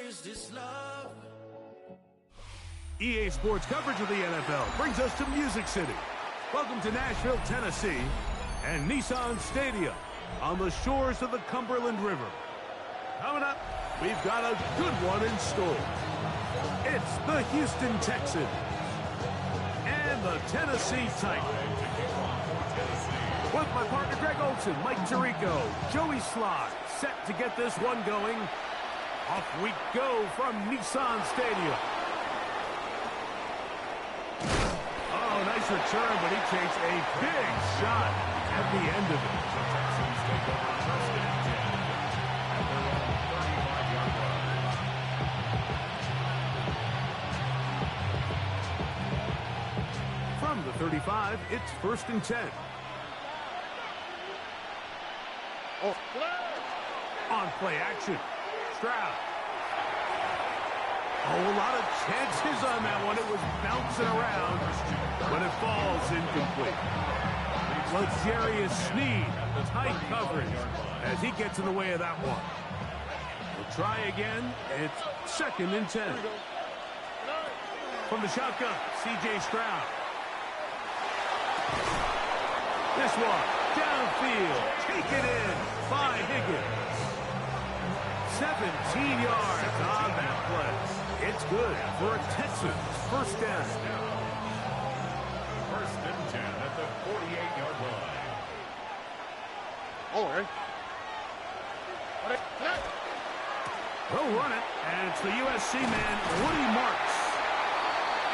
is this love? EA Sports coverage of the NFL brings us to Music City. Welcome to Nashville, Tennessee, and Nissan Stadium on the shores of the Cumberland River. Coming up, we've got a good one in store. It's the Houston Texans and the Tennessee Titans. With my partner Greg Olson, Mike Tirico, Joey Sly, set to get this one going. Off we go from Nissan Stadium. Oh, nice return, but he takes a big shot at the end of it. The Texans take over first and 10 at their own 35-yard line. From the 35, it's first and 10. Oh. On play action. Stroud. Oh, a lot of chances on that one. It was bouncing around, but it falls incomplete. L'Jarius Sneed, tight coverage as he gets in the way of that one. We'll try again. It's second and 10. From the shotgun, C.J. Stroud. This one, downfield, take it in by Higgins. 17 yards on that play. It's good for a Texans first down. First and 10 at the 48-yard line. All right. He'll run it, and it's the USC man, Woody Marks.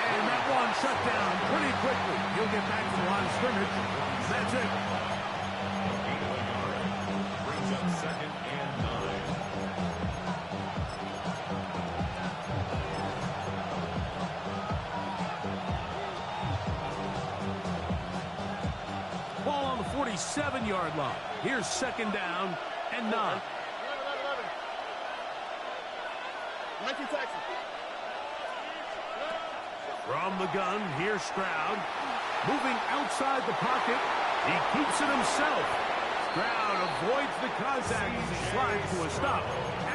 And that one shut down pretty quickly. He'll get back to the line of scrimmage. That's it. Brings up second and 9. Ball on the 47-yard line. Here's second down and 9. 19 Texans. From the gun, here's Stroud. Moving outside the pocket. He keeps it himself. Stroud avoids the contact as he slides to a stop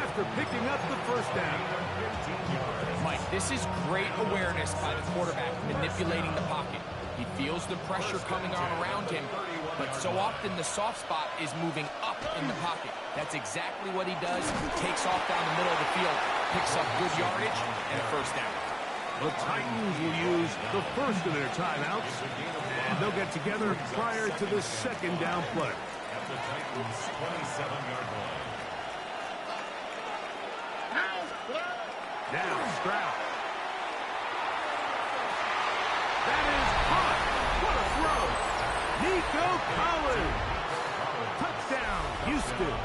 after picking up the first down. Mike, this is great awareness by the quarterback, manipulating the pocket. He feels the pressure coming on around him, but so often the soft spot is moving up in the pocket. That's exactly what he does. He takes off down the middle of the field, picks up good yardage, and a first down. The Titans will use the first of their timeouts, and they'll get together prior to the second down play. At the Titans' 27-yard line. Now Stroud. That is caught. What a throw. Nico Collins. Touchdown, Houston.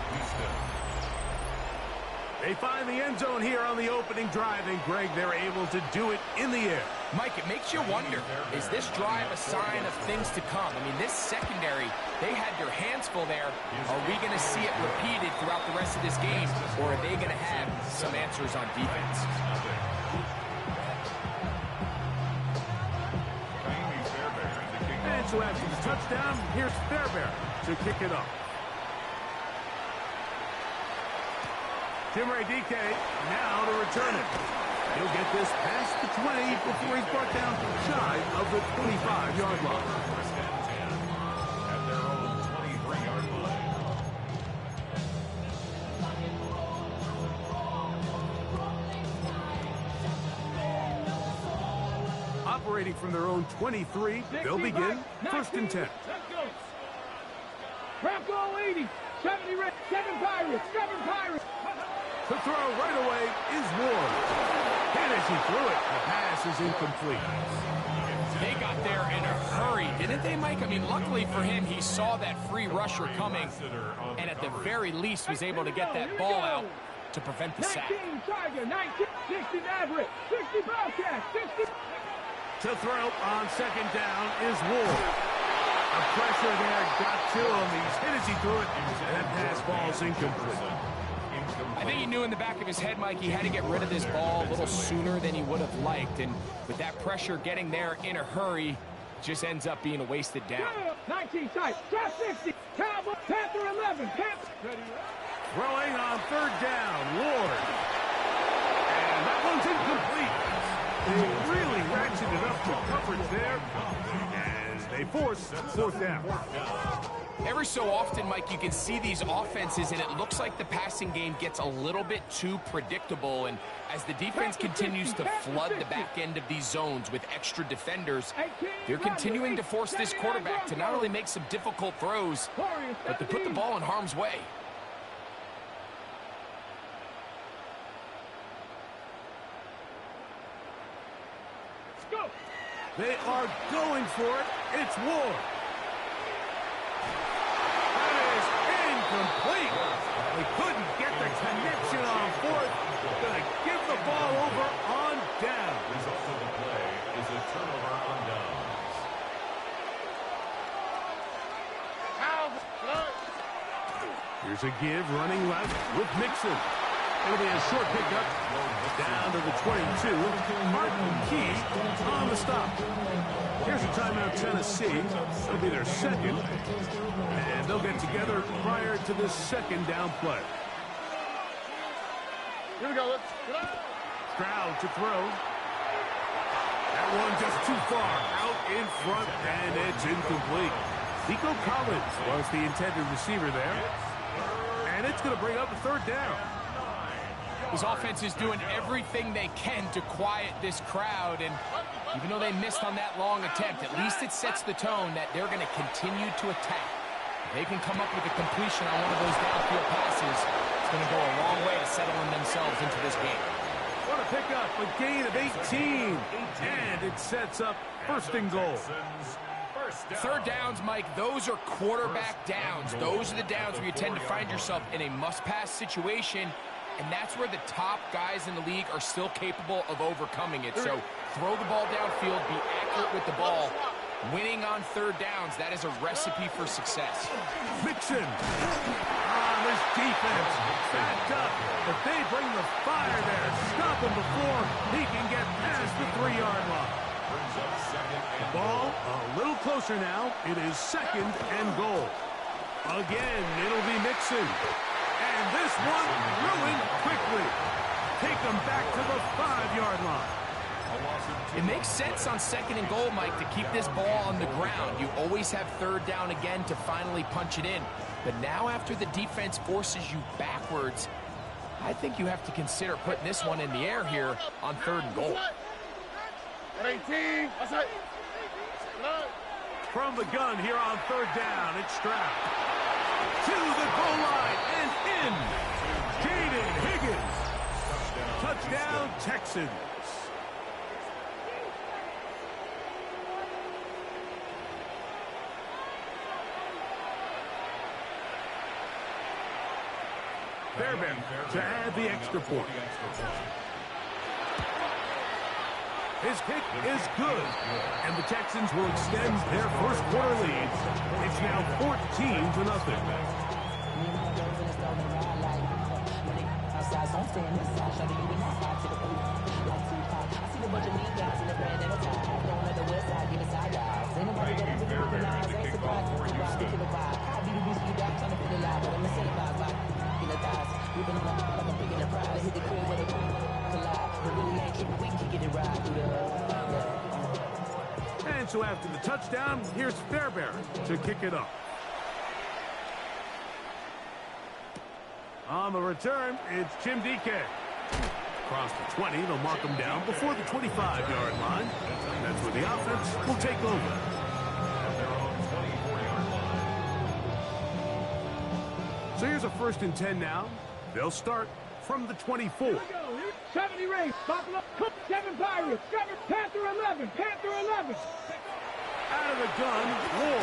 They find the end zone here on the opening drive, and Greg, they're able to do it in the air. Mike, it makes you wonder, is this drive a sign of things to come? I mean, this secondary, they had their hands full there. Are we going to see it repeated throughout the rest of this game, or are they going to have some answers on defense? And so after the touchdown, here's Fairbairn to kick it off. Timray DK now to return it. He'll get this past the 20 before he's brought down shy of the 25-yard line. First and 10 at their own 23-yard line. Operating from their own 23, they'll begin first and 10. Bronco 80, 70 Red, 7 Pirates, 7 Pirates. The throw right away is Ward. And as he threw it, the pass is incomplete. They got there in a hurry, didn't they, Mike? I mean, luckily for him, he saw that free rusher coming, and at the very least was able to get that ball out to prevent the sack. 19 Tiger, 19, 60 Maverick, 60 Bobcat, 60. To throw on second down is Ward. The pressure there got to him. He's hit as he threw it, and that pass ball's incomplete. I think he knew in the back of his head, Mike, he had to get rid of this ball a little sooner than he would have liked. And with that pressure getting there in a hurry, just ends up being a wasted down. 19 tight, top 60, Cowboy, Panther 11, Panther. Throwing on third down, Ward. they force fourth down. Every so often, Mike, you can see these offenses, and it looks like the passing game gets a little bit too predictable. And as the defense continues to flood the back end of these zones with extra defenders, they're continuing to force this quarterback to not only make some difficult throws, but to put the ball in harm's way. They are going for it. It's Ward. That is incomplete. They couldn't get the connection on fourth. Going to give the ball over on down. Result of the play is a turnover on downs. Here's a give running left with Mixon. It'll be a short pickup down to the 22. Martin Key on the stop. Here's a timeout, Tennessee. It'll be their second. And they'll get together prior to this second down play. Here we go. Let's go. Stroud to throw. That one just too far. Out in front, and it's incomplete. Nico Collins was the intended receiver there. And it's going to bring up a third down. This offense is doing everything they can to quiet this crowd, and even though they missed on that long attempt, at least it sets the tone that they're going to continue to attack. If they can come up with a completion on one of those downfield passes, it's going to go a long way to settling themselves into this game. What a pickup, a gain of 18, and it sets up first and goal. Third downs, Mike, those are quarterback downs. Those are the downs where you tend to find yourself in a must-pass situation, and that's where the top guys in the league are still capable of overcoming it. So throw the ball downfield, be accurate with the ball. Winning on third downs, that is a recipe for success. Mixon. This defense backed up, but they bring the fire there. Stop him before he can get past the 3-yard line. The ball a little closer now. It is second and goal. Again, it'll be Mixon. And this one ruined quickly. Take them back to the 5-yard line. It makes sense on second and goal, Mike, to keep this ball on the ground. You always have third down again to finally punch it in. But now after the defense forces you backwards, I think you have to consider putting this one in the air here on third and goal. 18. From the gun here on third down, it's Stroud. To the goal line and in. Jaden Higgins. Touchdown, Texans. Fairbairn to add the extra point. His kick is good, and the Texans will extend their first quarter lead. It's now 14-0. And so after the touchdown, here's Fairbairn to kick it off. On the return, it's Jim DK. Across the 20, they'll mark him down before the 25-yard line. That's where the offense will take over. So here's a 1st and 10 now. They'll start from the 24. Here we go. 70 race. Buffalo. 7 Pirates. 7 Panther 11. Panther 11. Out of the gun, Ward.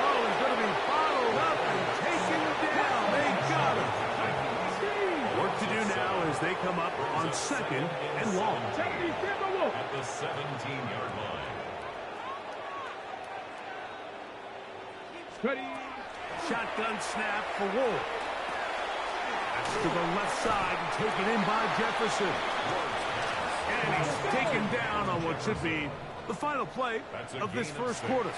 Oh, he's going to be followed up and taken down. They got him. Work to do now as they come up on 2nd and long. At the 17-yard line. Ready. Shotgun snap for Ward. That's to the left side and taken in by Jefferson. And he's taken down on what should be the final play of this first quarter.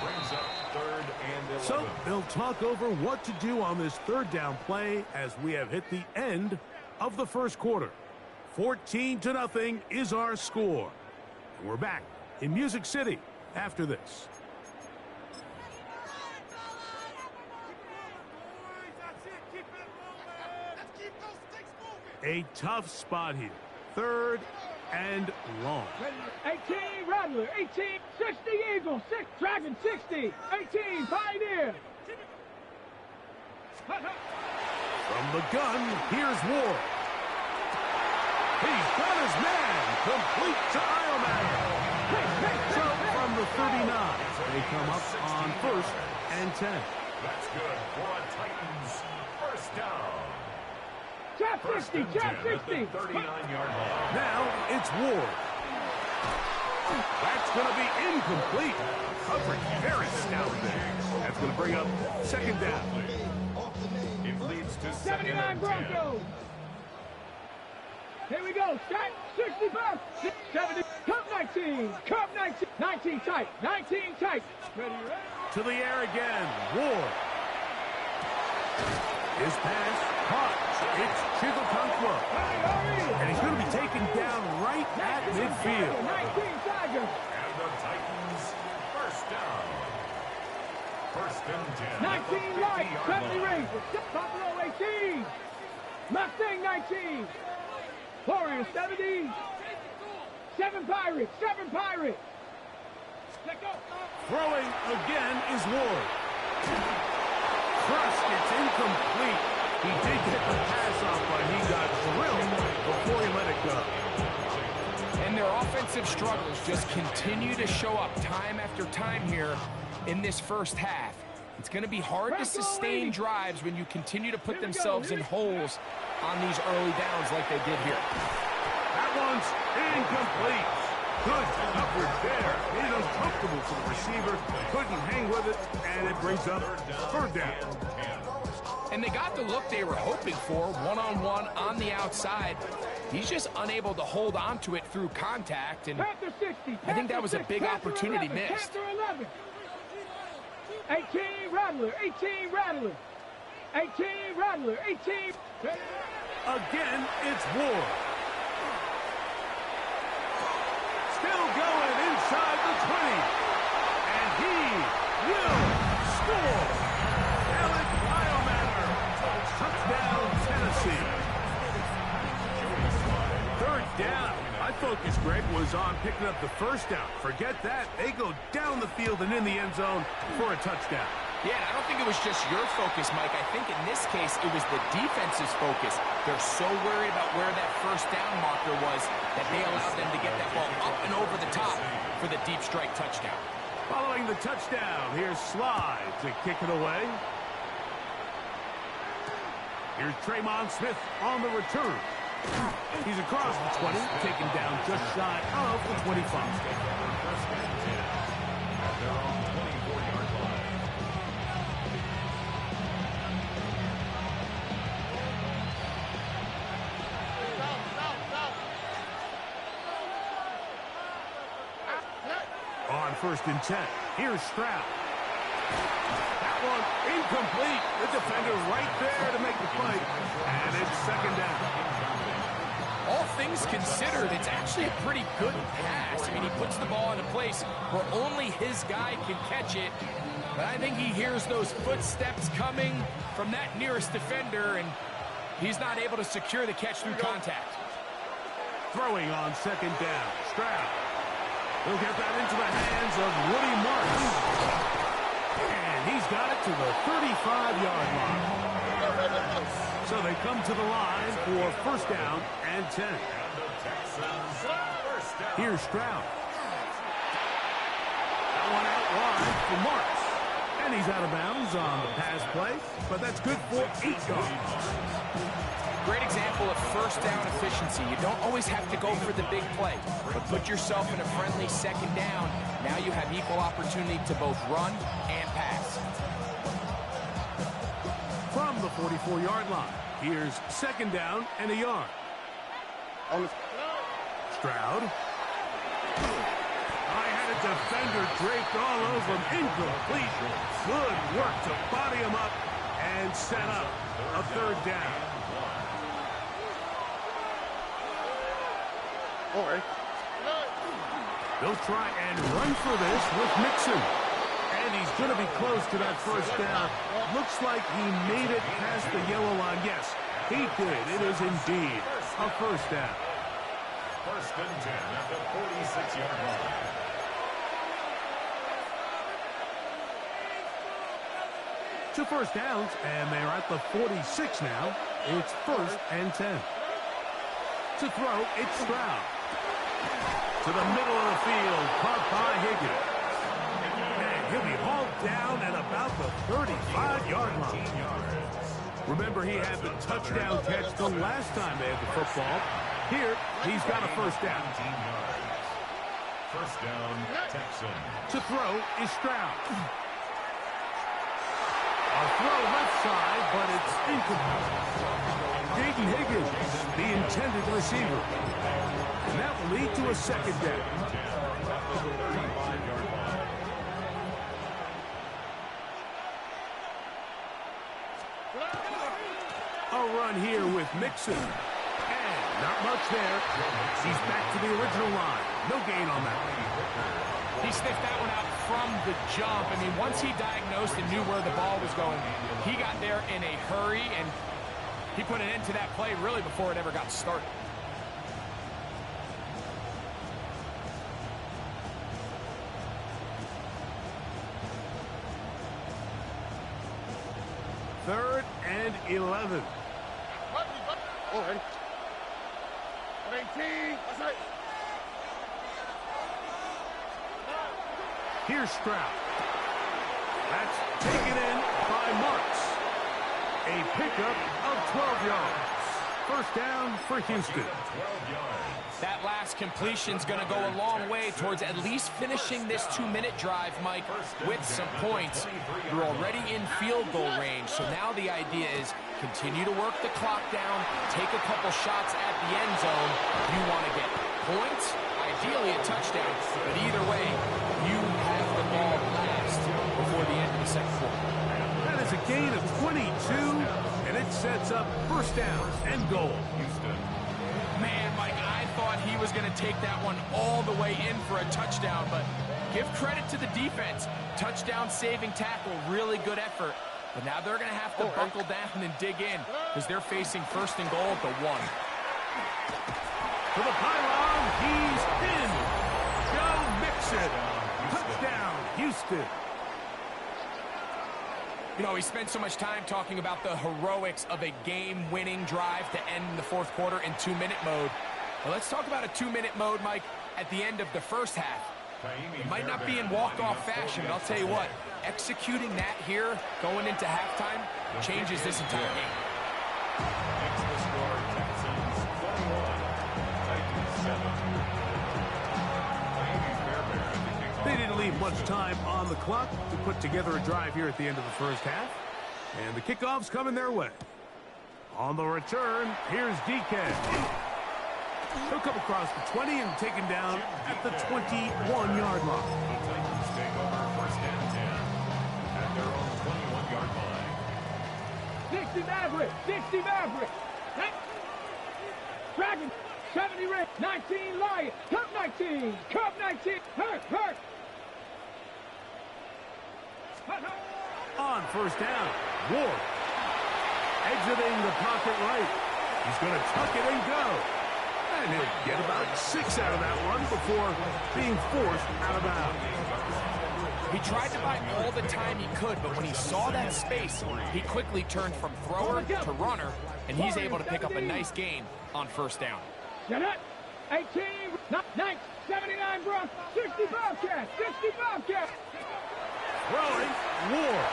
Brings up 3rd and 11. So they'll talk over what to do on this third down play as we have hit the end of the first quarter. 14-0 is our score. And we're back in Music City after this. A tough spot here. 3rd and long. 18, Rattler. 18, 60, Eagle. 6, Dragon, 60. 18, Pioneer. From the gun, here's Ward. He's got his man. Complete to Ioman. So from the 39, they come up on 1st and 10. That's good for a Titans first down. Chop 60, chop 60. 39-yard line. Now it's Ward. That's going to be incomplete. Coverage very stout there. That's going to bring up 2nd down. It leads to 79 Broncos. Here we go. Shot 65. 70. Cup 19. Cup 19. 19 tight. 19 tight. Ready. To the air again. Ward. His pass caught. It's Chigokankwa. And he's going to be taken down right at midfield. 19 Tigers. And the Titans first down. 1st and 10. 19 right. 70 rings. Buffalo 18. Mustang 19. Warriors 70. 7 Pirates. 7 Pirates. Let go. Throwing again is Ward. Crushed. It's incomplete. He did get the pass off, but he got drilled before he let it go. And their offensive struggles just continue to show up time after time here in this first half. It's going to be hard to sustain drives when you continue to put themselves in holes on these early downs like they did here. That one's incomplete. Good coverage there. Made it uncomfortable for the receiver. Couldn't hang with it, and it brings up 3rd down. And they got the look they were hoping for, one-on-one on the outside. He's just unable to hold on to it through contact, and Panther 60. I think that was a big opportunity missed. Panther 11. 18 Rattler. 18 Rattler. 18 Rattler. 18. Again, it's Ward. Still going inside the 20. And he will score. Alec Iomanner. Touchdown, Tennessee. 3rd down. My focus, Greg, was on picking up the 1st down. Forget that. They go down the field and in the end zone for a touchdown. Yeah, I don't think it was just your focus, Mike. I think in this case, it was the defense's focus. They're so worried about where that 1st down marker was that they allowed them to get that ball up and over the top for the deep strike touchdown. Following the touchdown, here's Slide to kick it away. Here's Tremont Smith on the return. He's across the 20, taken down just shy of the 25. On 1st and 10, here's Stroud. That one incomplete. The defender right there to make the play, and it's 2nd down. All things considered, it's actually a pretty good pass. I mean, he puts the ball in a place where only his guy can catch it, but I think he hears those footsteps coming from that nearest defender, and he's not able to secure the catch through contact. Throwing on 2nd down, Stroud. He'll get that into the hands of Woody Marks. And he's got it to the 35-yard line. So they come to the line for 1st down and 10. Here's Stroud. That one out wide for Marks. And he's out of bounds on the pass play, but that's good for 8 yards. Great example of 1st down efficiency. You don't always have to go for the big play, but put yourself in a friendly 2nd down. Now you have equal opportunity to both run and pass. From the 44-yard line, here's 2nd down and a yard. Stroud. I had a defender draped all over him. Incomplete. Good work to body him up and set up a 3rd down. All right. They'll try and run for this with Mixon. And he's going to be close to that 1st down. Looks like he made it past the yellow line. Yes, he did. It is indeed a first down. First and 10 at the 46-yard line. Two first downs, and they're at the 46 now. It's first and 10. To throw, it's Stroud. To the middle of the field, caught by Higgins. And he'll be hauled down at about the 35-yard line. Remember, he had the touchdown catch the last time they had the football. Here, he's got a first down. First down, Texans. To throw is Stroud. A throw left side, but it's incomplete. Jaden Higgins, the intended receiver. And that will lead to a second down. A run here with Mixon. And not much there. He's back to the original line. No gain on that. He sniffed that one out from the jump. I mean, once he diagnosed and knew where the ball was going, he got there in a hurry, and he put an end to that play really before it ever got started. Third and 11. All right. 18. That's right. Here's Stroud. That's taken in by Marks. A pickup of 12 yards. First down for Houston. 12 yards. That last completion's going to go a long way towards at least finishing this 2-minute drive, Mike, with some points. You're already in field goal range, so now the idea is continue to work the clock down, take a couple shots at the end zone. You want to get points, ideally a touchdown, but either way, you have the ball last before the end of the second quarter. That is a gain of 22, and it sets up first down and goal. Houston. Man, Mike, I thought he was going to take that one all the way in for a touchdown, but give credit to the defense. Touchdown saving tackle, really good effort. But now they're going to have to buckle down and dig in because they're facing first and goal at the 1. To the pylon, he's in. Joe Mixon. Touchdown, Houston. You know, we spent so much time talking about the heroics of a game-winning drive to end the fourth quarter in 2-minute mode. Well, let's talk about a 2-minute mode, Mike, at the end of the first half. It might not be in walk-off fashion, but I'll tell you what, executing that here, going into halftime, changes this entire game. Next to score, Texans 21, Titans 7. They didn't leave much time on the clock to put together a drive here at the end of the first half. And the kickoff's coming their way. On the return, here's DK. He'll come across the 20 and taken down at the 21-yard line. The Titans take over first and 10 at their own 21-yard line. Dixie Maverick. Dixie Maverick. Dragon. 70 Red. 19 Lion. Cup 19. Cup 19. Hurt. Hurt. On first down, Ward. Exiting the pocket right. He's going to tuck it and go. And he'll get about 6 out of that run before being forced out of bounds. He tried to buy all the time he could, but when he saw that space, he quickly turned from thrower to runner, and he's able to pick up a nice gain on first down. Get it. 18. 79 Bronx. 65 Cats. 65 Cats. Throwing, Ward.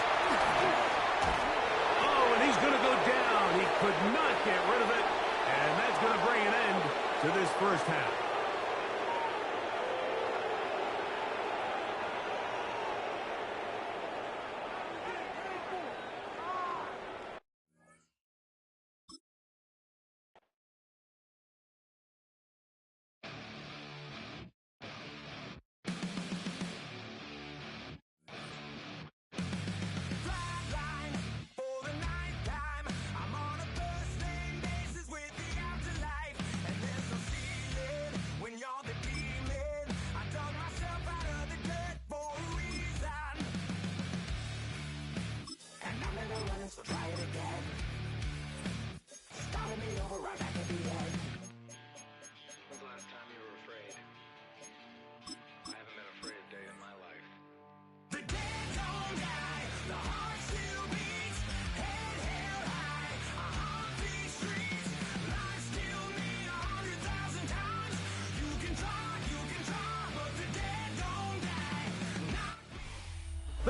Oh, and he's going to go down. He could not get rid of it. And that's going to bring an end to this first half.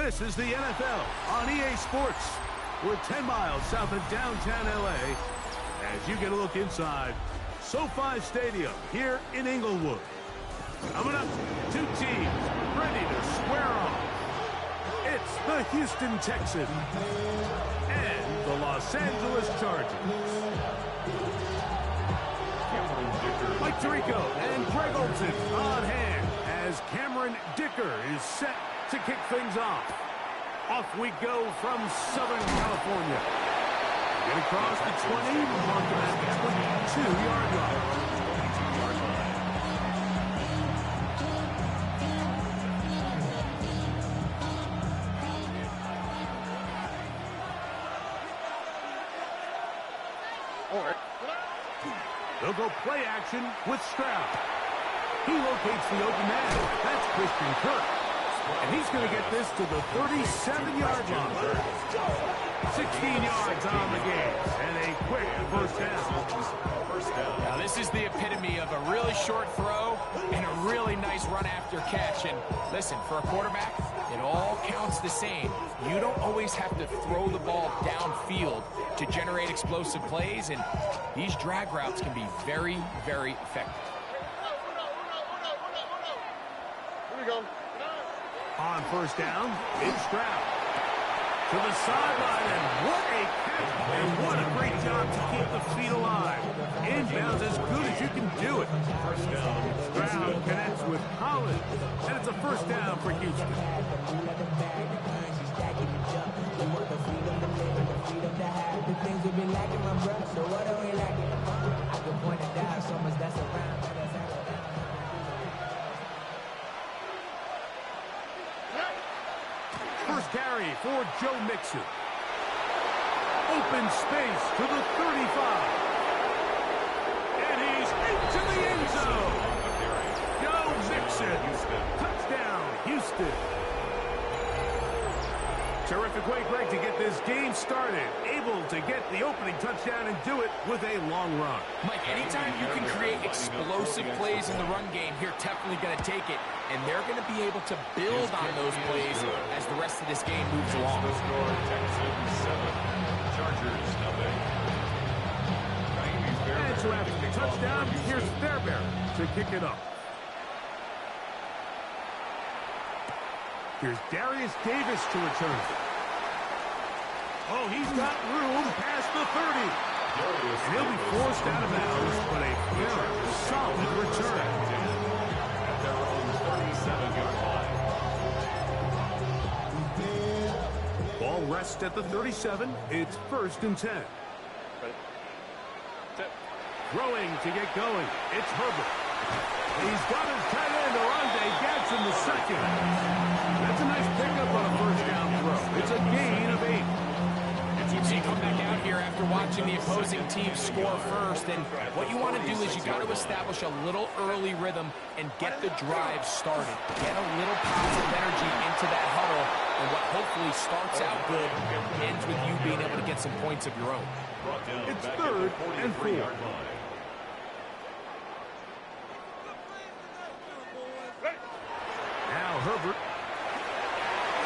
This is the NFL on EA Sports. We're 10 miles south of downtown LA as you get a look inside SoFi Stadium here in Inglewood. Coming up, two teams ready to square off. It's the Houston Texans and the Los Angeles Chargers. Mike Tirico and Greg Olson on hand as Cameron Dicker is set to kick things off. Off we go from Southern California. Get across the 20, mark him at the 22-yard line. They'll go play action with Stroud. He locates the open man. That's Christian Kirk. And he's going to get this to the 37-yard line. 16 yards on the game. And a quick first down. Now, this is the epitome of a really short throw and a really nice run after catch. And listen, for a quarterback, it all counts the same. You don't always have to throw the ball downfield to generate explosive plays, and these drag routes can be very, very effective. Here we go. On first down, it's Stroud. To the sideline, and what a catch, and what a great job to keep the feet alive. Inbounds as good as you can do it. Stroud connects with Holland, and it's a first down for Houston. First carry for Joe Mixon. Open space to the 35. And he's into the end zone. Joe Mixon. Touchdown, Houston. Terrific way, Greg, to get this game started. Able to get the opening touchdown and do it with a long run. Mike, anytime you can create explosive plays in the run game, you're definitely going to take it. And they're going to be able to build on those plays as the rest of this game moves along. Texans 7, Chargers nothing. And so after the touchdown, here's Fairbairn to kick it up. Here's Darius Davis to return. Oh, he's got room past the 30. And he'll be forced out of bounds, but a very solid return. At their own 37-yard line. Ball rests at the 37. It's 1st and 10. Throwing to get going. It's Herbert. He's got his tight end, Orlando Gadsden, the second. That's a nice pickup on a first down throw. It's a gain of 8. So you come back out here after watching the opposing team score first, and what you want to do is you got to establish a little early rhythm and get the drive started. Get a little positive energy into that huddle, and what hopefully starts out good ends with you being able to get some points of your own. It's 3rd and 4. Now Herbert.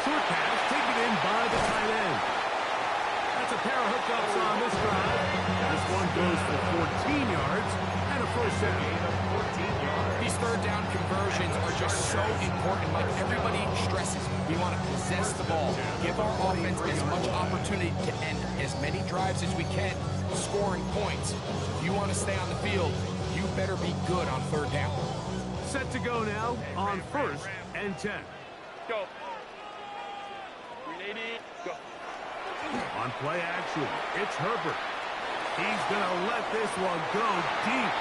Short pass taken in by the tight end. That's a pair of hookups on this drive. This one goes for 14 yards and a first down. These third down conversions are just so important. Like everybody stresses, we want to possess the ball, give our offense as much opportunity to end as many drives as we can, scoring points. If you want to stay on the field, you better be good on third down. Set to go now on 1st and 10. Go. 380. Go. On play action, it's Herbert. He's going to let this one go deep.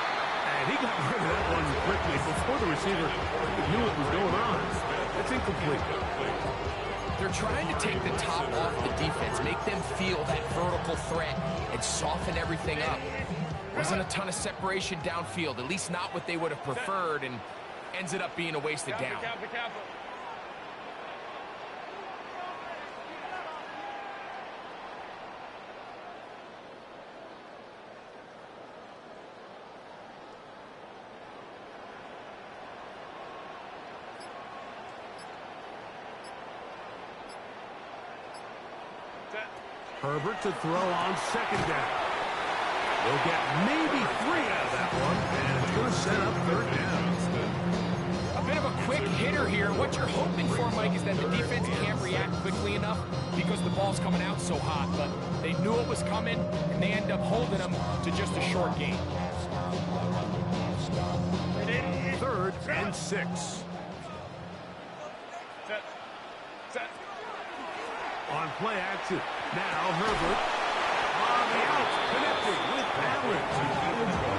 And he got rid of that one quickly before the receiver knew what was going on. It's incomplete. They're trying to take the top off the defense, make them feel that vertical threat, and soften everything up. Wasn't a ton of separation downfield, at least not what they would have preferred, and ends it up being a wasted down. Herbert to throw on second down. They'll get maybe 3 out of that one, and it's going to set up third down. A bit of a quick hitter here. What you're hoping for, Mike, is that the defense can't react quickly enough because the ball's coming out so hot. But they knew it was coming, and they end up holding them to just a short gain. 3rd and 6. Set. On play action. Now Herbert on the out, connecting with Allen.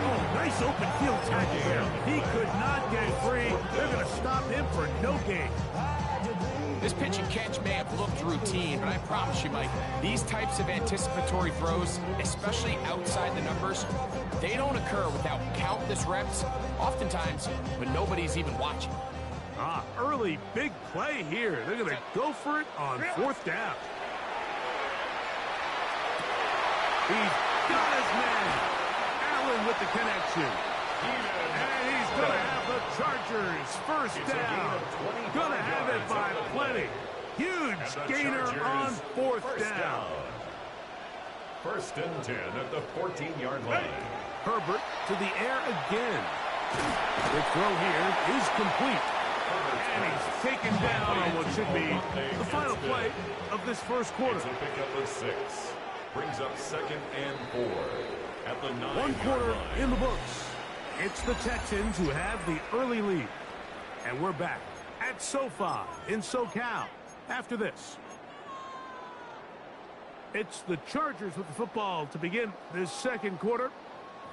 Oh, nice open field tackle there. He could not get free. They're going to stop him for no gain. This pitch and catch may have looked routine, but I promise you, Mike, these types of anticipatory throws, especially outside the numbers, they don't occur without countless reps, oftentimes when nobody's even watching. Early big play here. They're going to go for it on 4th down. He's got his man. Allen with the connection. And he's going to have the Chargers first down. Going to have it by plenty. Huge gainer on 4th down. 1st and 10 at the 14-yard line. Herbert to the air again. The throw here is complete. And he's taken down on what should be the final play of this first quarter. It's a pickup of 6. Brings up 2nd and 4 at the 9-yard line. 1 quarter in the books. It's the Texans who have the early lead. And we're back at SoFi in SoCal after this. It's the Chargers with the football to begin this second quarter.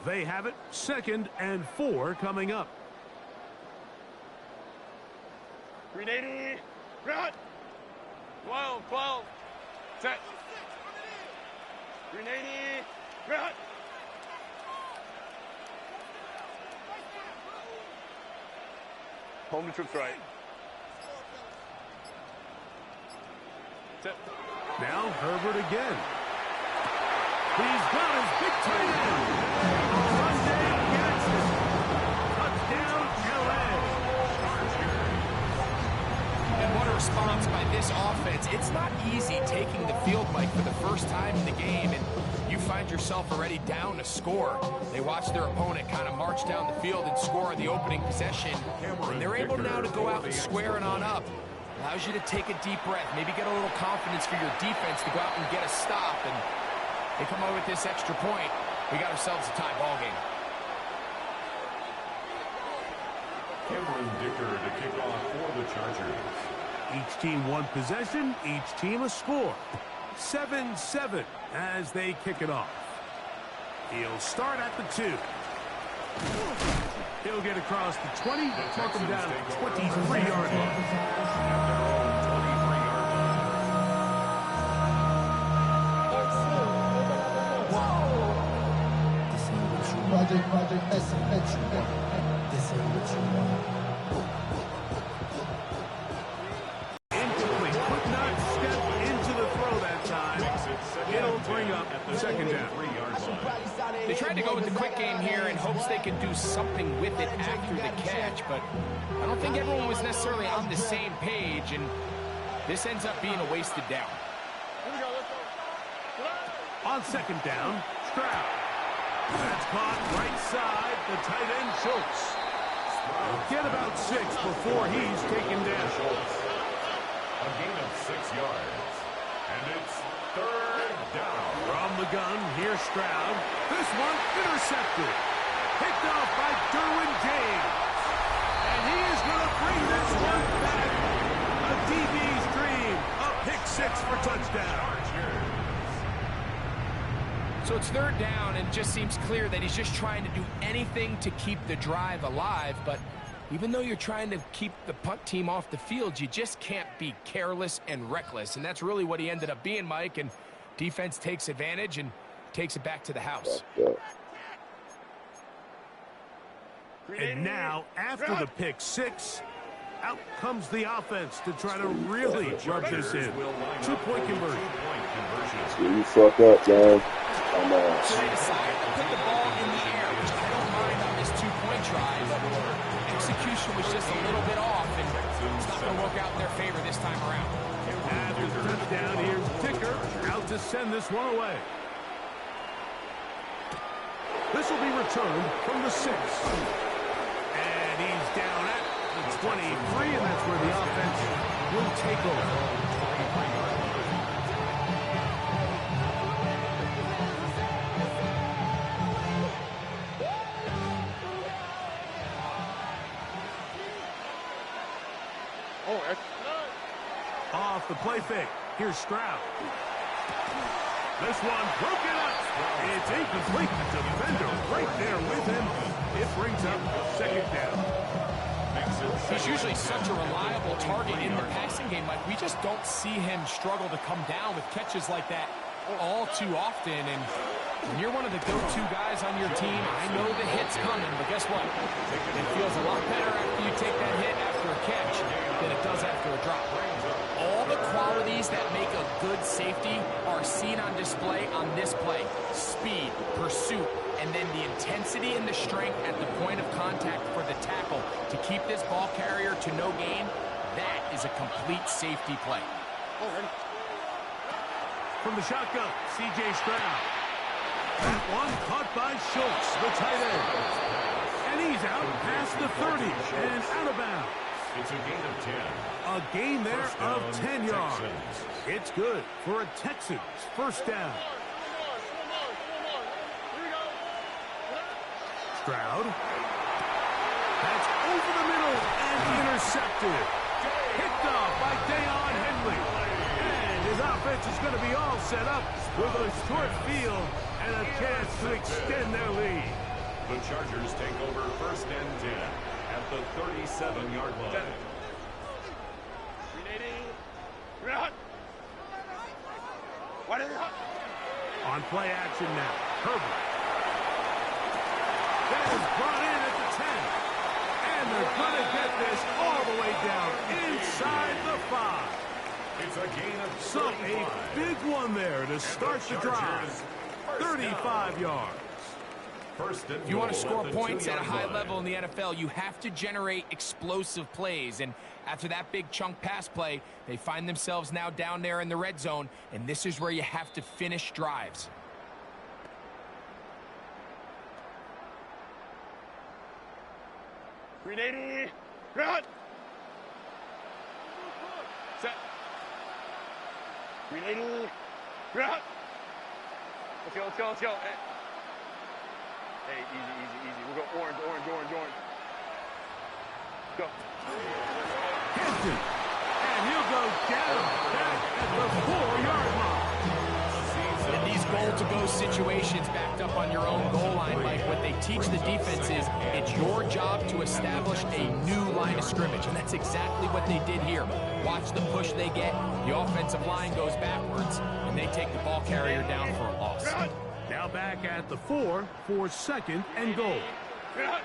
They have it 2nd and 4 coming up. 380. Run. 12. Set. 380. Run. Home to troops right. Set. Now Herbert again. He's got his big tight end. Sunday gets it. Touchdown, LA. And what a response by this offense. It's not easy taking the field, Mike, for the first time in the game, and you find yourself already down to score. They watch their opponent kind of march down the field and score on the opening possession, and they're able now to go out and square it on up. Allows you to take a deep breath, maybe get a little confidence for your defense to go out and get a stop, and they come over with this extra point. We got ourselves a tie ball game. Cameron Dicker to kick off for the Chargers. Each team 1 possession, each team a score. 7-7 as they kick it off. He'll start at the 2. He'll get across the 20, mark him down at the 23-yard line. Project SMH. This ain't what you want. Incomplete. Could not step into the throw that time. It'll bring up 2nd down. They tried to go with the quick game here in hopes they could do something with it after the catch, but I don't think everyone was necessarily on the same page, and this ends up being a wasted down. On 2nd down, Stroud. That's caught right side, the tight end Schultz. He'll get about 6 before he's taken down. A gain of 6 yards. And it's 3rd down. From the gun, here's Stroud. This one intercepted. Picked off by Derwin James. And he is going to bring this one back. A DB's dream. A pick 6 for touchdown. So it's 3rd down, and it just seems clear that he's just trying to do anything to keep the drive alive. But even though you're trying to keep the punt team off the field, you just can't be careless and reckless. And that's really what he ended up being, Mike. And defense takes advantage and takes it back to the house. And now, after the pick 6, out comes the offense to try to really rub this in. 2-point conversion. You fuck up, man. Come on. So they decided to put the ball in the air, which I don't mind on this 2-point try, but execution was just a little bit off, and It's not going to work out in their favor this time around. After the touchdown, here's Dicker out to send this one away. This will be returned from the 6. And he's down at the 23, and that's where the offense will take over. Off the play fake. Here's Stroud. This one broken up. It's incomplete. The defender right there with him. It brings up second down. He's usually such a reliable target in the passing game. Like, we just don't see him struggle to come down with catches like that all too often. And when you're one of the go-to guys on your team, I know the hit's coming, but guess what? It feels a lot better after you take that hit after a catch than it does after a drop. All the qualities that make a good safety are seen on display on this play. Speed, pursuit, and then the intensity and the strength at the point of contact for the tackle to keep this ball carrier to no gain. That is a complete safety play. From the shotgun, C.J. Stroud. That one caught by Schultz, the tight end. And he's out past the 30 and out of bounds. It's a gain of 10. A gain there of 10 yards. It's good for a Texans first down. Stroud. That's over the middle and intercepted. Picked off by Deion Henley. And his offense is going to be all set up with a short field and a chance to extend their lead. The Chargers take over first and 10 at the 37-yard line. On play action now, Herbert. That is brought in at the 10. And they're going to get this all the way down inside the 5. It's a gain of 35. So a big one there to start the drive. 35 yards. If you want to score points at a high level in the NFL, you have to generate explosive plays. And after that big chunk pass play, they find themselves now down there in the red zone, and this is where you have to finish drives. Ready, run! Set. Ready, run! Let's go, let's go, let's go. Hey, easy. We'll go orange. Go. Hampton. And he'll go down back at the 4-yard line. In these goal-to-go situations backed up on your own goal line, Mike, what they teach the defense is it's your job to establish a new line of scrimmage, and that's exactly what they did here. Watch the push they get. The offensive line goes backwards, and they take the ball carrier down for a loss. Now back at the 4 for second and goal. Ready.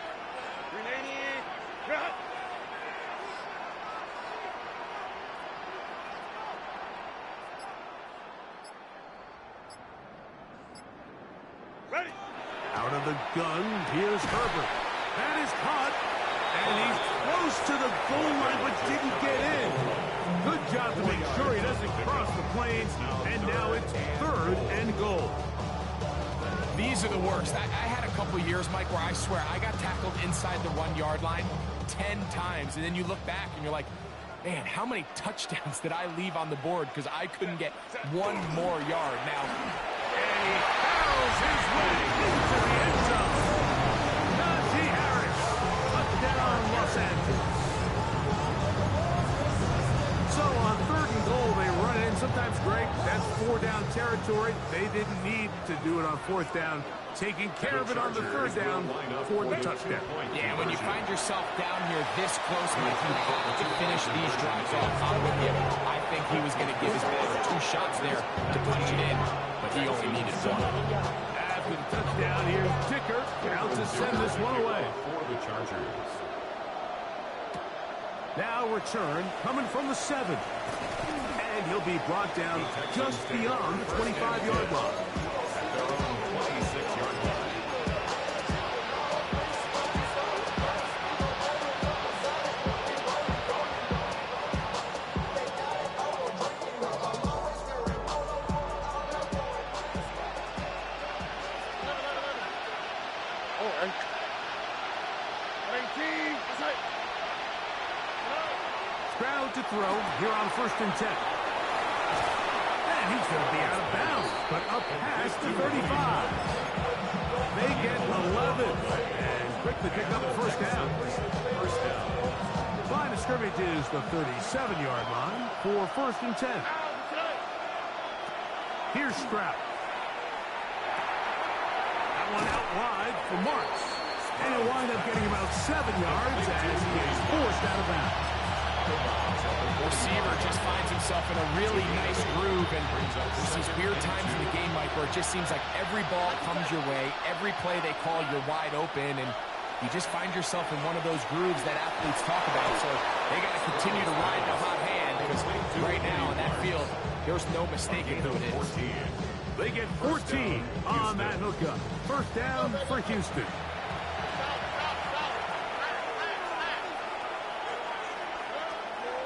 Out of the gun, here's Herbert. That is caught, and he's close to the goal line but didn't get in. Good job to make sure he doesn't cross the plains, and now it's third and goal. These are the worst. I had a couple years, Mike, where I swear I got tackled inside the 1-yard line 10 times, and then you look back and you're like, man, how many touchdowns did I leave on the board because I couldn't get one more yard? Now, And he barrels his way into the end zone. Najee Harris, touchdown Los Angeles. So on third and goal, they run it in. Sometimes, Greg, that's 4-down territory. They didn't need to do it on 4th down. Taking care of it on the 3rd down for the touchdown. yeah, when you find yourself down here this close, Mike, you have to finish these drives off. I'm with you. I think he was going to give his man 2 shots there to punch it in, but he only needed 1. After the touchdown, here's Dicker out to send this one away. For the Chargers. Now return coming from the 7. And he'll be brought down just beyond the 25-yard line. At their own 26-yard line. Stroud to throw here on 1st and 10. And he's going to be out of bounds, but up past the 35. They get 11 and quickly pick up a 1st down. The line of scrimmage is the 37-yard line for 1st and 10. Here's Stroud. That one out wide for Marks. And he'll wind up getting about 7 yards as he is forced out of bounds. The receiver just finds himself in a really nice groove, and there's these weird times in the game, Mike, where it just seems like every ball comes your way, every play they call, you're wide open, and you just find yourself in one of those grooves that athletes talk about. So they got to continue to ride the hot hand, because right now in that field, there's no mistaking who it is. They get 14 on that hookup. 1st down for Houston.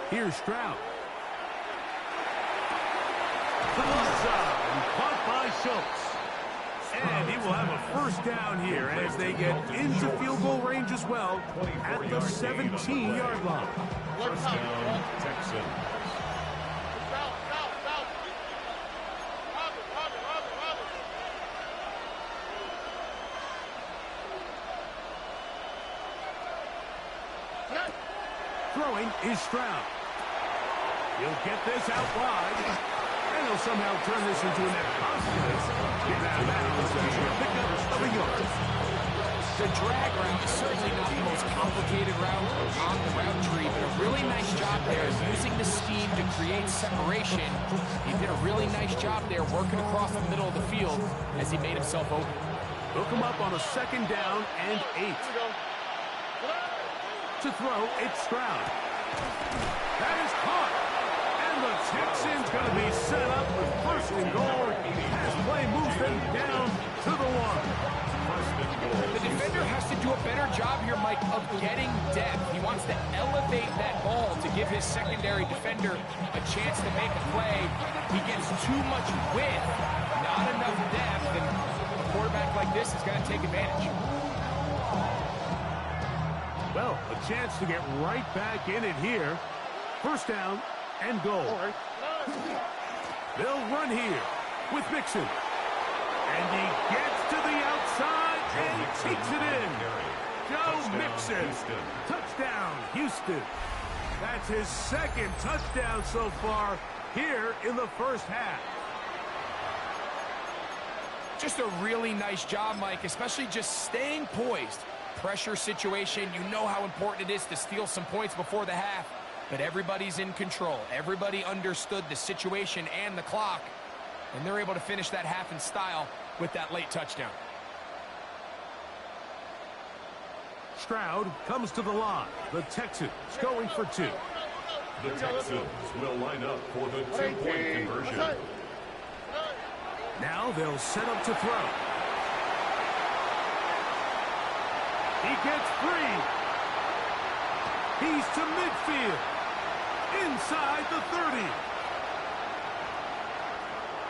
Here's Stroud. To the left side, caught by Schultz. And he will have a 1st down here as they get into field goal range as well at the 17-yard line. 1st down, Texans. Throwing is Stroud. He'll get this out wide, and he'll somehow turn this into a net positive. Get out of bounds and pick up a yard. The drag route is certainly not the most complicated route on the route tree, but a really nice job there using the scheme to create separation. He did a really nice job there working across the middle of the field as he made himself open. Hook him up on a 2nd down and 8. To throw, it's Stroud. That is caught. And the Texans going to be set up with 1st and goal as play moves them down to the 1. The defender has to do a better job here, Mike, of getting depth. He wants to elevate that ball to give his secondary defender a chance to make a play. He gets too much width, not enough depth, and a quarterback like this is going to take advantage. Well, a chance to get right back in it here. 1st down and goal. They'll run here with Mixon. And he gets to the outside and he takes it in. Joe Mixon. Touchdown, Houston. That's his 2nd touchdown so far here in the 1st half. Just a really nice job, Mike, especially just staying poised. Pressure situation, you know how important it is to steal some points before the half, but everybody's in control. Everybody understood the situation and the clock, and they're able to finish that half in style with that late touchdown. Stroud comes to the line. The Texans going for 2. The Texans will line up for the 2-point conversion. Now they'll set up to throw. He gets free. He's to midfield. Inside the 30.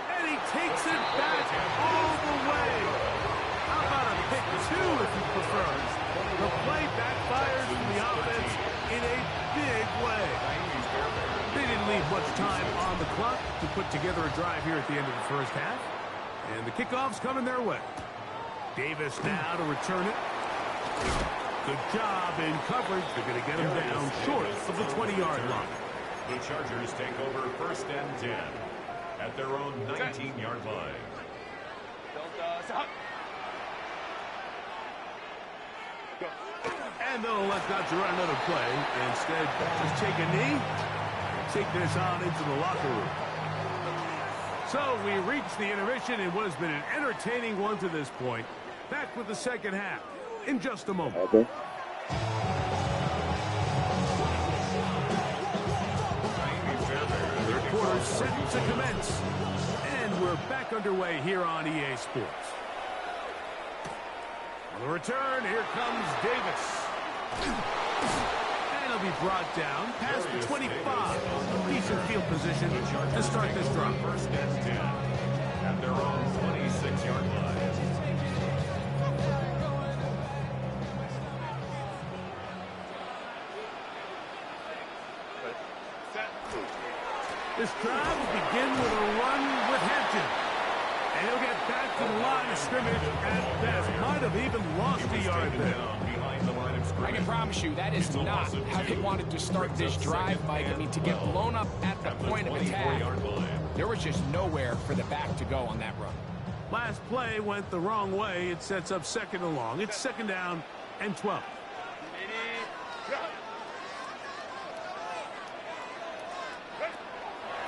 And he takes it back all the way. How about a pick 2 if you prefer? The play backfires from the offense in a big way. They didn't leave much time on the clock to put together a drive here at the end of the 1st half. And the kickoff's coming their way. Davis now to return it. Good job in coverage. They're going to get him down short of the 20-yard line. The Chargers take over 1st and 10 at their own 19-yard line. And they'll elect not to run another play. Instead, just take a knee and take this on into the locker room. So we reach the intermission in what has been an entertaining one to this point. Back with the 2nd half in just a moment. Okay. Third quarter set to commence. And we're back underway here on EA Sports. On the return, here comes Davis. And he'll be brought down past the 25. Decent field position to start this drive. 1st and 10 at their own 26-yard line. This drive will begin with a run with Hampton. And he'll get back to the line of scrimmage at best. Might have even lost a yard there. I can promise you that is not how they wanted to start this drive, Mike. I mean, to get blown up at the point of attack, there was just nowhere for the back to go on that run. Last play went the wrong way. It sets up second and long. It's second down and 12.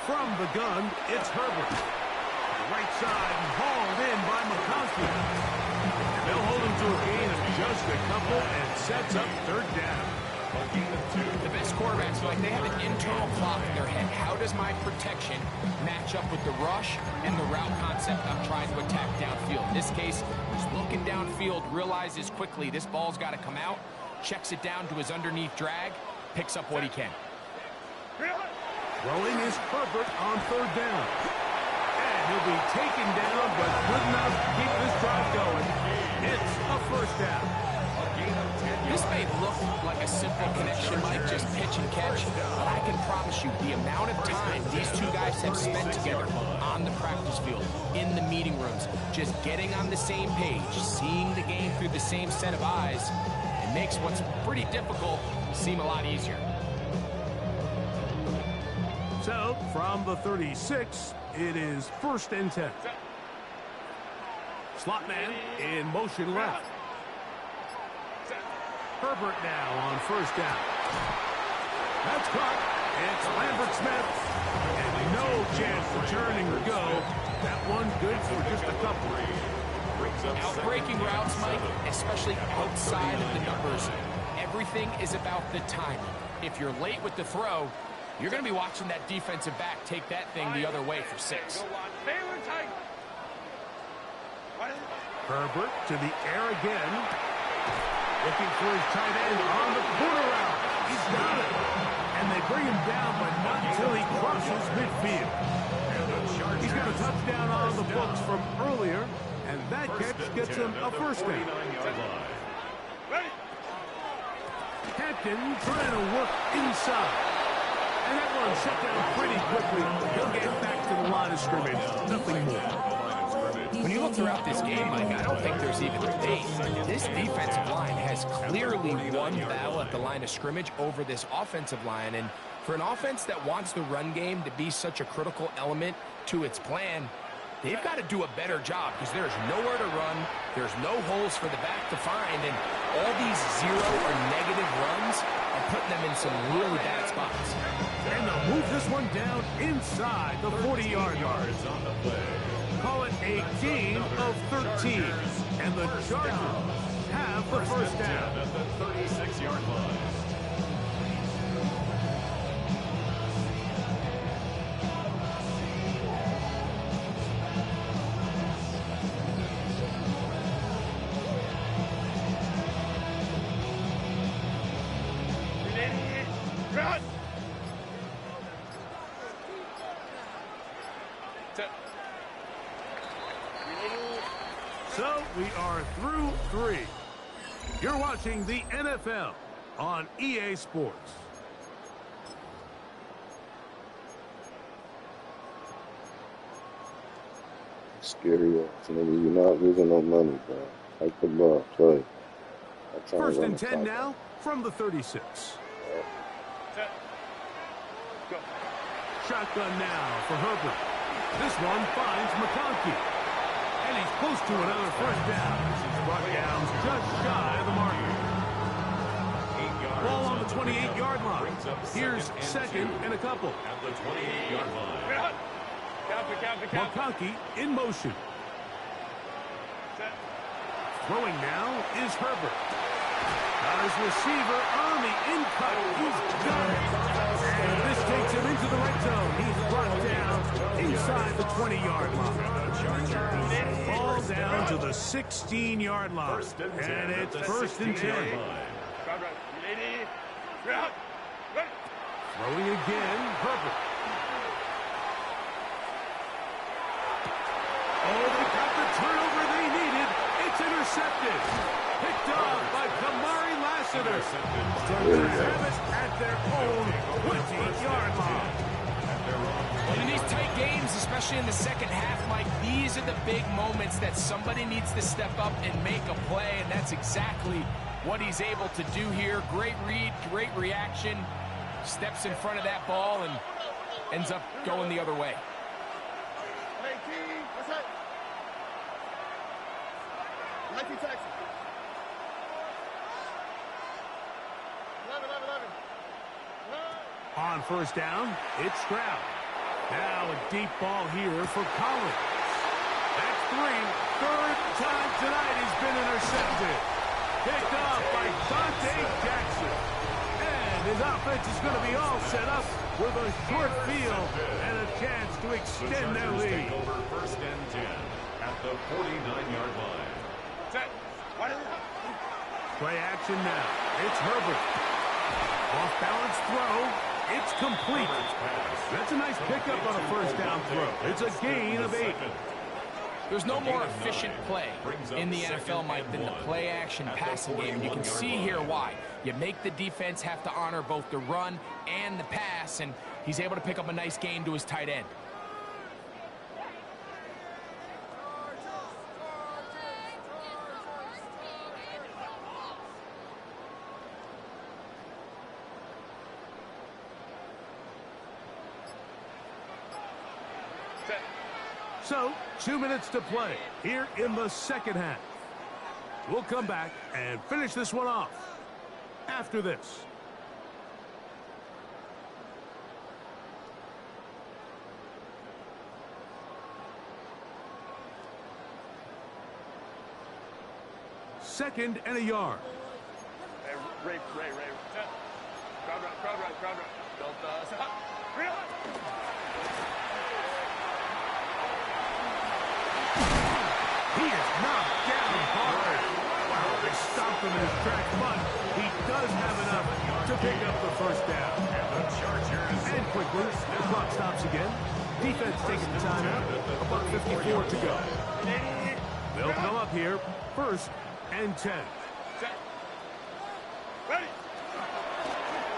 From the gun, it's Herbert. Right side and hauled in by McConkey. They'll hold him to a gain of just a couple and sets up third down. The best quarterbacks, like, they have an internal clock in their head. How does my protection match up with the rush and the route concept I'm trying to attack downfield? In this case, he's looking downfield, realizes quickly this ball's got to come out, checks it down to his underneath drag, picks up what he can. Throwing is Herbert on third down. And he'll be taken down, but good enough to keep this drive going. It's a first down. This may look like a simple connection, Mike, just pitch and catch, but I can promise you the amount of time these two guys have spent together on the practice field, in the meeting rooms, just getting on the same page, seeing the game through the same set of eyes, it makes what's pretty difficult seem a lot easier. So, from the 36, it is first and 10. Slot man in motion left. Herbert now on first down. That's caught. It's Lambert Smith. And no chance for turning or go. That one good for just a couple. Outbreaking routes, Mike, especially outside of the numbers, everything is about the timing. If you're late with the throw, you're going to be watching that defensive back take that thing the other way for 6. Herbert to the air again. Looking for his tight end on the corner route. He's got it. And they bring him down, but not until he crosses midfield. He's got a touchdown on the books from earlier, and that catch gets him a first down. Hampton trying to work inside. And that one shut down pretty quickly. He'll get back to the line of scrimmage. Nothing more. When you look throughout this game, Mike, I don't think there's even debate. This defensive line has clearly won the battle at the line of scrimmage over this offensive line. And for an offense that wants the run game to be such a critical element to its plan, they've got to do a better job because there's nowhere to run. There's no holes for the back to find. And all these zero or negative runs are putting them in some really bad spots. And they'll move this one down inside the 40-yard line. Call it a gain of 13. And the Chargers have the first down. At the 36-yard line. So we are through 3. You're watching the NFL on EA Sports. Scary ass nigga. You're not losing no money, bro. Like the ball, play. First and 10 now from the 36. Shotgun now for Herbert. This one finds McConkey. And he's close to another first down. He's brought down just shy of the marker. Ball on the 28-yard line. Here's second and a couple. At the 28-yard line. McConkey in motion. Throwing now is Herbert. Got his receiver on the in-cut. He's got it. And this takes him into the red zone. He's brought down inside the 20-yard line. Ball down to the 16-yard line. And it's first and 10. Throwing again, Herbert. Oh, they got the turnover they needed. It's intercepted. Picked off by Kamari visitors. So they have it at their own 20-yard line. And in these tight games, especially in the second half, Mike, these are the big moments that somebody needs to step up and make a play, and that's exactly what he's able to do here. Great read, great reaction, steps in front of that ball and ends up going the other way. Hey, T, what's up? Mikey Texas. 11. On first down, it's Stroud. Now a deep ball here for Collins. That's three. Third time tonight he's been intercepted. Picked off by Dante Jackson. And his offense is going to be all set up with a short field and a chance to extend their lead. Over first and 10 at the 49-yard line. Set. Play action now. It's Herbert. Off-balance throw. It's complete. That's a nice pickup on a first down throw. It's a gain of 8. There's no more efficient play in the NFL, Mike, than the play-action passing game. You can see here why. You make the defense have to honor both the run and the pass, and he's able to pick up a nice gain to his tight end. So, 2 minutes to play here in the second half. We'll come back and finish this one off after this. Second and a yard. Hey, Ray. Set. Crowd right. Delta, set. Real. He is knocked down hard. Wow, they stopped him in his tracks, but he does have enough to pick up the first down. And quickly, the clock stops again. Defense taking the timeout. About 54 to go. They'll come up here, first and 10. Set. Ready.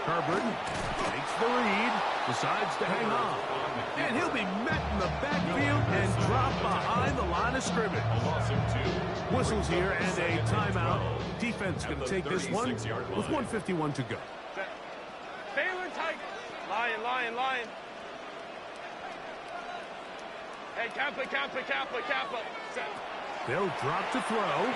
Herbert takes the lead, decides to hang on. And he'll be met in the backfield and dropped behind the line of scrimmage. Whistles here and a timeout. Defense going to take this one with 1:51 to go. Set. Stay tight. Lion. Hey, Kappa. Set. They'll drop to throw.